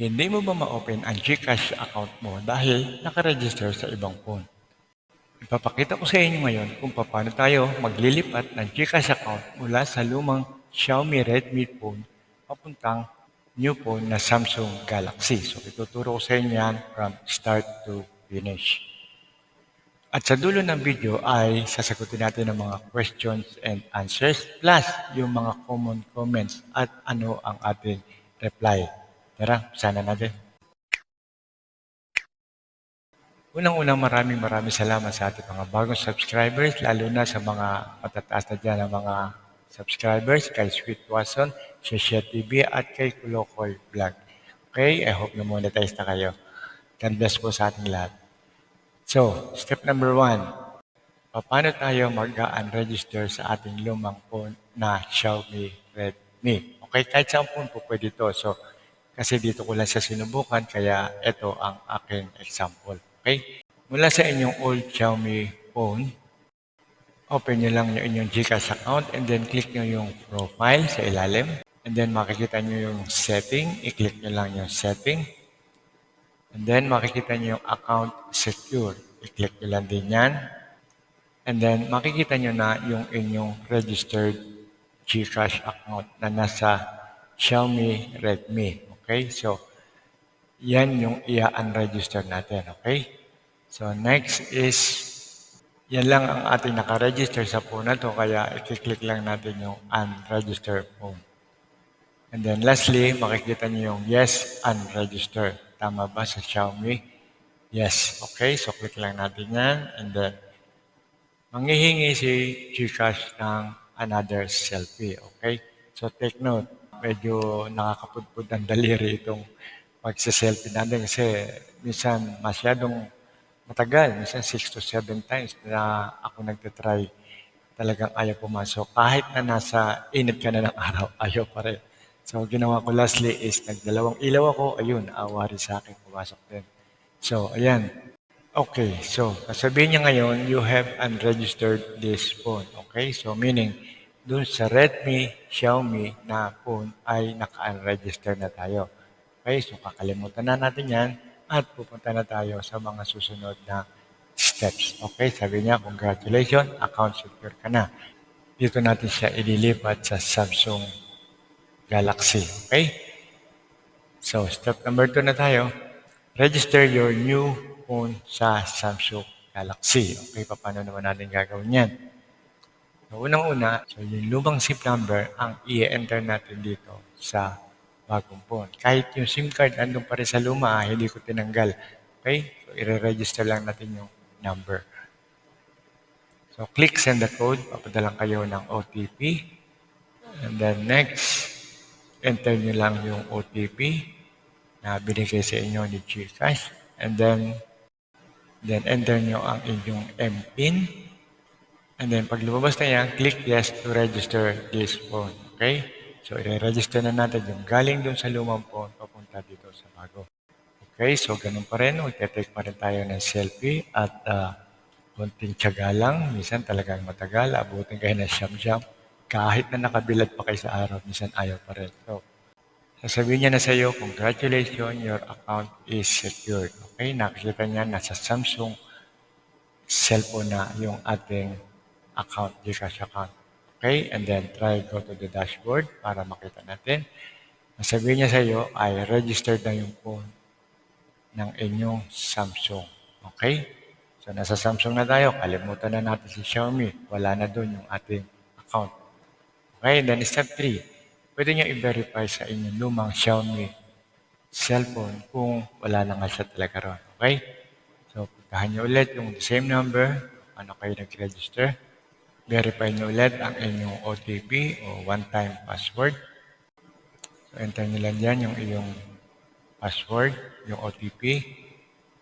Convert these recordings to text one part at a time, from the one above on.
Hindi mo ba ma-open ang GCash account mo dahil nakaregister sa ibang phone? Ipapakita ko sa inyo ngayon kung paano tayo maglilipat ng GCash account mula sa lumang Xiaomi Redmi phone papuntang new phone na Samsung Galaxy. So ituturo ko sa inyo yan from start to finish. At sa dulo ng video ay sasagutin natin ang mga questions and answers plus yung mga common comments at ano ang ating reply. Tara, sana natin. Unang-unang maraming salamat sa ating mga bagong subscribers, lalo na sa mga matataas na dyan ng mga subscribers, kay Sweet Watson, Sheshe TV, at kay Kulokoy Vlog. Okay, I hope na monetize na kayo. God bless po sa ating lahat. So, step number 1. Paano tayo mag-unregister sa ating lumang phone na Xiaomi Redmi? Okay, kahit saan phone po pwede ito. So, kasi dito ko lang siya sinubukan, kaya ito ang aking example. Okay? Mula sa inyong old Xiaomi phone, open nyo lang yung inyong GCash account and then click nyo yung profile sa ilalim. And then makikita nyo yung setting. I-click nyo lang yung setting. And then makikita nyo yung account secure. I-click nyo lang din yan. And then makikita nyo na yung inyong registered GCash account na nasa Xiaomi Redmi. Okay? So, yan yung i-unregister natin. Okay? So, next is yan lang ang ating nakaregister sa phone na to, kaya i-click lang natin yung unregistered phone. And then lastly, makikita niyo yung yes, unregistered. Tama ba sa Xiaomi? Yes. Okay, so click lang natin yan. And then, manghihingi si GCash ng another selfie. Okay? So take note, medyo nakakapudpud ang daliri itong pagsiselfie natin kasi minsan masyadong matagal, minsan 6 to 7 times na ako nagtatry, talagang ayaw pumasok. Kahit na nasa init ka na ng araw, ayaw pa rin. So, ginawa ko lastly is nagdalawang ilaw ako, ayun, awa rin sa akin, pumasok din. So, ayan. Okay, so, sasabihin niya ngayon, you have unregistered this phone. Okay, so meaning, dun sa Redmi, Xiaomi na phone ay naka-unregister na tayo. Okay, so kakalimutan na natin yan at pupunta na tayo sa mga susunod na steps. Okay, sabi niya, congratulations, account secure ka na. Dito natin siya ililipat sa Samsung Galaxy. Okay? So, step number 2 na tayo. Register your new phone sa Samsung Galaxy. Okay, paano naman natin gagawin yan? So, unang-una, so yung lumang SIM number ang i-enter natin dito sa bagong phone. Kahit yung SIM card andun pa rin sa luma, hindi ko tinanggal. Okay? So, i-register lang natin yung number. So, click send the code. Papadalang kayo ng OTP. And then next, enter nyo lang yung OTP na binigay sa inyo ni GCash. And then enter nyo ang inyong MPIN. And then pag lumabas na yan, click yes to register this phone. Okay? So, i-register na natin yung galing dun sa lumang phone papunta dito sa bago. Okay? So, ganun pa rin. Magte-take pa rin tayo ng selfie at konting tiyaga lang. Minsan talagang matagal. Abutin kayo ng siyam-siyam. Kahit na nakabilad pa kayo sa araw, minsan ayaw pa rin. So, sasabihin niya na sa iyo, congratulations, your account is secured. Okay? Nakikita niya nasa Samsung cellphone na yung ating account, GCash account. Okay? And then try go to the dashboard para makita natin. Sabihin niya sa iyo ay registered na yung phone ng inyong Samsung. Okay? So nasa Samsung na tayo, kalimutan na natin si Xiaomi. Wala na doon yung ating account. Okay? Then step 3. Pwede niyo i-verify sa inyong lumang Xiaomi cellphone kung wala na nga siya talaga ron. Okay? So, puntahan niyo ulit yung same number, ano kayo nag-register. Verify niyo ulit ang inyong OTP o one-time password. So, enter niyo lang dyan yung iyong password, yung OTP.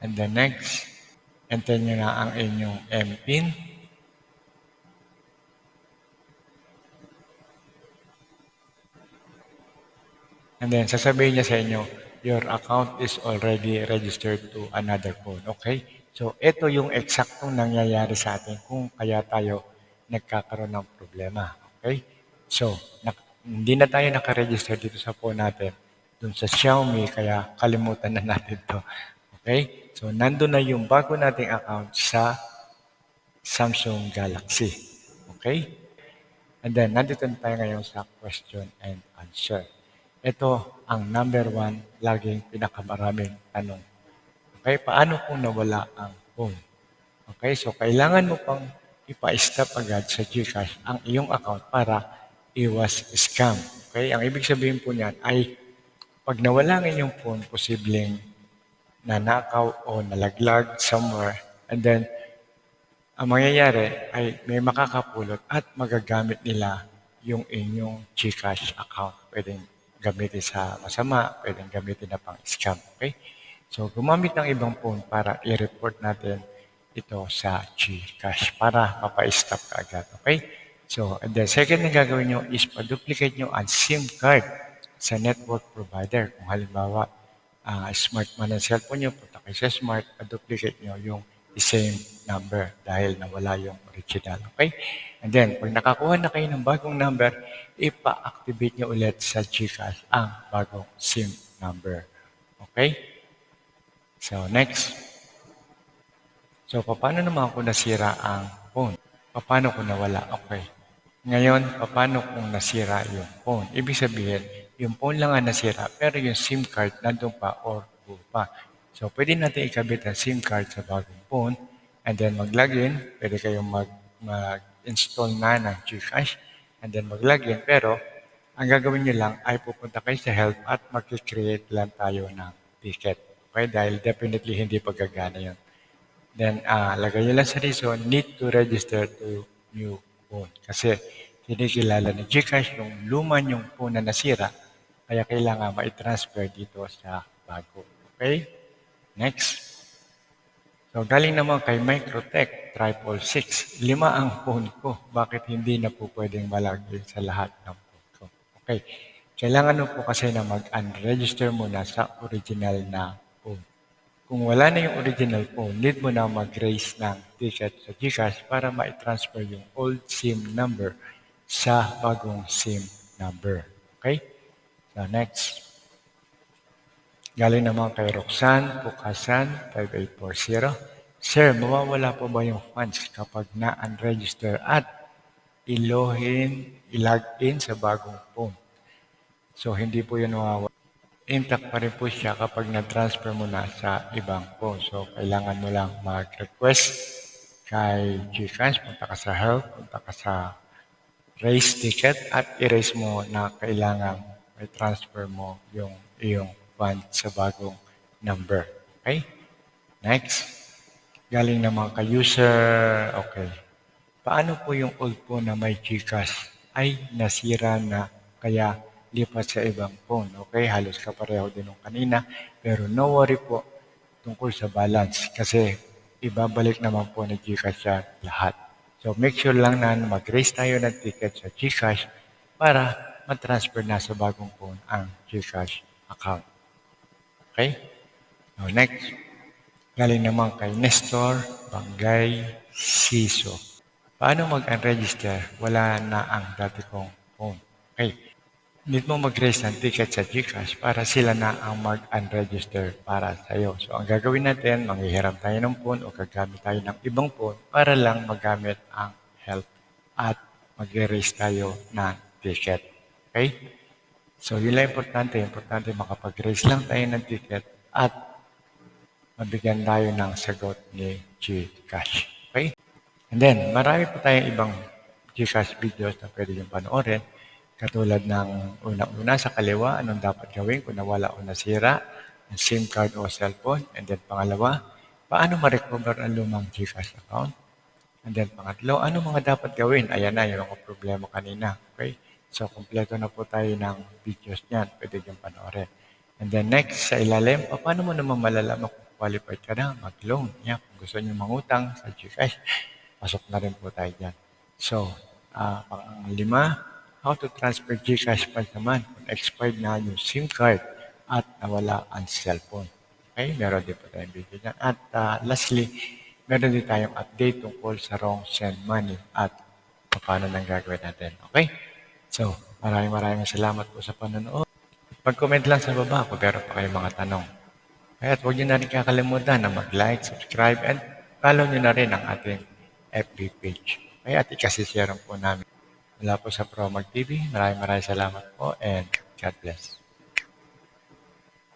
And then next, enter niyo na ang inyong MPIN. And then, sasabihin niya sa inyo, your account is already registered to another phone. Okay? So, ito yung eksaktong nangyayari sa atin kung kaya tayo nagkakaroon ng problema. Okay? So, hindi na tayo nakaregister dito sa phone natin. dun sa Xiaomi, kaya kalimutan na natin to. Okay? So, nandun na yung bago nating account sa Samsung Galaxy. Okay? And then, nandito na tayo ngayon sa question and answer. Ito ang number one, laging pinakamaraming tanong. Okay? Paano kung nawala ang phone? Okay? So, kailangan mo pang ipa-stop agad sa GCash ang iyong account para iwas scam. Okay? Ang ibig sabihin po niyan ay pag nawala ang inyong phone, posibleng nanakaw o nalaglag somewhere. And then, ang mangyayari ay may makakapulot at magagamit nila yung inyong GCash account. Pwedeng gamitin sa masama, pwedeng gamitin na pang scam. Okay? So, gumamit ng ibang phone para i-report natin ito sa GCash para mapa-stop ka agad. Okay? So, and then second na gagawin nyo is pa-duplicate nyo ang SIM card sa network provider. Kung halimbawa, smart man ang cellphone nyo, punta kayo sa smart, pa-duplicate nyo yung same number dahil nawala yung original. Okay? And then, pag nakakuha na kayo ng bagong number, ipa-activate nyo ulit sa GCash ang bagong SIM number. Okay? So, next. So, paano naman kung nasira ang phone? Paano kung nawala? Okay. Ngayon, paano kung nasira yung phone? Ibig sabihin, yung phone lang ang nasira, pero yung SIM card nandun pa or buo pa. So, pwede natin ikabit ang SIM card sa bagong phone and then mag-login. Pwede kayong mag-install na ng GCash and then mag-login. Pero, ang gagawin nyo lang ay pupunta kayo sa help at mag-create lang tayo ng ticket. Okay? Dahil definitely hindi pa gagana yun. Then, lagay nyo lang sa reason, need to register to new phone. Kasi, kinikilala ni GCash yung luma yung phone na nasira, kaya kailangan ma-transfer dito sa bago. Okay? Next. So, galing naman kay Microtech 666. 5 ang phone ko. Bakit hindi na po pwedeng malagay sa lahat ng phone ko? Okay. Kailangan mo po kasi na mag-unregister muna sa original na phone. Kung wala na yung original phone, need mo na mag-raise ng ticket sa GCash para ma-transfer yung old SIM number sa bagong SIM number. Okay? So next. Galing naman kay Roxanne Pukasan 5840. Sir, mawawala po ba yung funds kapag na-unregister at i-login sa bagong phone? So hindi po yun mawawala. Intact pa rin po siya kapag na-transfer mo na sa ibang phone. So, kailangan mo lang mag-request kay GCash, punta ka sa help, punta ka sa raise ticket at erase mo na kailangan may transfer mo yung iyong fund sa bagong number. Okay? Next. Galing naman kay user. Okay. Paano po yung old phone na may GCash ay nasira na kaya lipat sa ibang phone? Okay, halos kapareho din nung kanina. Pero no worry po tungkol sa balance kasi ibabalik naman po ni GCash siya lahat. So make sure lang na mag-raise tayo ng ticket sa GCash para ma-transfer na sa bagong phone ang GCash account. Okay? Now next, galing naman kay Nestor Bangay Siso. Paano mag-unregister? Wala na ang dati kong phone. Okay. Need mo mag-raise ng ticket sa GCash para sila na ang mag-unregister para sa iyo. So, ang gagawin natin, manghihiram tayo ng phone o gagamit tayo ng ibang phone para lang magamit ang help at mag-raise tayo ng ticket. Okay? So, yun lang importante. Importante makapag-raise lang tayo ng ticket at mabigyan tayo ng sagot ni GCash. Okay? And then, marami po tayong ibang GCash videos na pwede nyo panoorin. Katulad ng unang-una sa kaliwa, anong dapat gawin kung nawala o nasira ang SIM card o cellphone. And then pangalawa, paano ma-recover ang lumang GCash account. And then pangatlo, ano mga dapat gawin? Ayan na yung mga problema kanina. Okay? So, kumpleto na po tayo ng videos niyan. Pwede nyo panoorin. And then next, sa ilalim, paano mo naman malalaman kung qualified ka na mag-loan? Yeah, kung gusto nyo mangutang sa GCash, pasok na rin po tayo dyan. So, pang-lima, how to transfer GCash funds naman kung expired na yung SIM card at nawala ang cellphone. Okay, meron din po tayong video dyan. At lastly, meron din tayong update tungkol sa wrong send money at paano nang gagawin natin. Okay? So, maraming salamat po sa panonood. Mag-comment lang sa baba kung meron pa kayong mga tanong. Kaya huwag niyo na rin kakalimutan na mag-like, subscribe, and follow niyo na rin ang ating FB page. Kaya at ikasishare po namin. Mula po sa Promag TV, maraming salamat po and God bless.